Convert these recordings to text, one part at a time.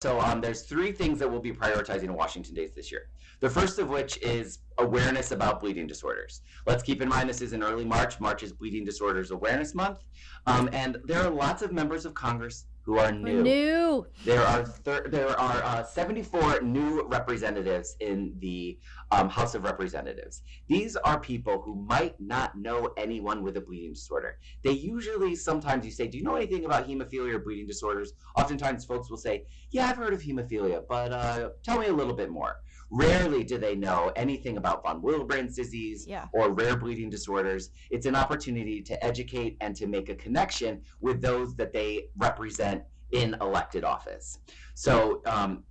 So there's three things that we'll be prioritizing in Washington Days this year. The first of which is awareness about bleeding disorders. Let's keep in mind this is in early March. March is Bleeding Disorders Awareness Month. And there are lots of members of Congress who are new. There are 74 new representatives in the House of Representatives. These are people who might not know anyone with a bleeding disorder. They usually, sometimes you say, do you know anything about hemophilia or bleeding disorders? Oftentimes folks will say, yeah, I've heard of hemophilia, but tell me a little bit more. Rarely do they know anything about von Willebrand's disease or rare bleeding disorders. It's an opportunity to educate and to make a connection with those that they represent in elected office. So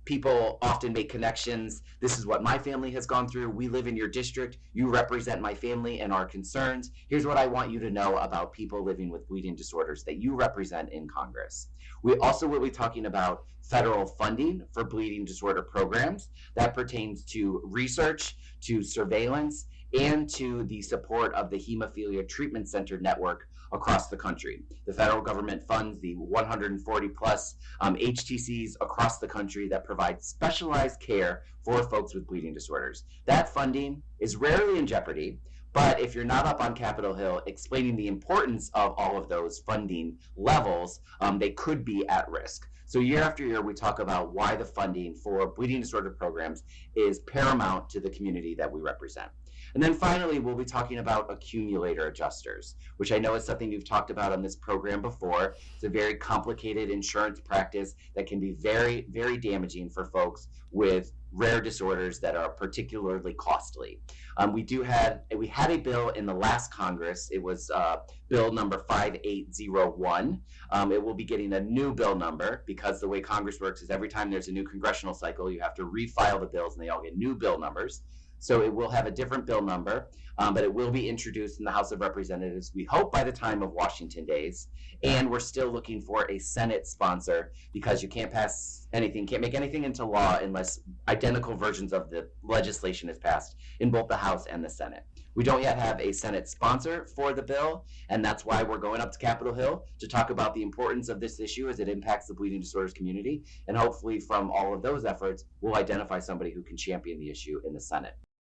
people often make connections. This is what my family has gone through. We live in your district. You represent my family and our concerns. Here's what I want you to know about people living with bleeding disorders that you represent in Congress. We also will be talking about federal funding for bleeding disorder programs that pertains to research, to surveillance, and to the support of the Hemophilia Treatment Center network across the country. The federal government funds the 140 plus HTCs across the country that provide specialized care for folks with bleeding disorders. That funding is rarely in jeopardy, but if you're not up on Capitol Hill explaining the importance of all of those funding levels, they could be at risk. So year after year, we talk about why the funding for bleeding disorder programs is paramount to the community that we represent. And then finally, we'll be talking about accumulator adjusters, which I know is something you've talked about on this program before. It's a very complicated insurance practice that can be very, very damaging for folks with rare disorders that are particularly costly. We had a bill in the last Congress. It was bill number 5801. It will be getting a new bill number because the way Congress works is every time there's a new congressional cycle, you have to refile the bills and they all get new bill numbers. So it will have a different bill number, but it will be introduced in the House of Representatives, we hope by the time of Washington Days. And we're still looking for a Senate sponsor because you can't pass anything, can't make anything into law unless identical versions of the legislation is passed in both the House and the Senate. We don't yet have a Senate sponsor for the bill, and that's why we're going up to Capitol Hill to talk about the importance of this issue as it impacts the bleeding disorders community. And hopefully from all of those efforts, we'll identify somebody who can champion the issue in the Senate.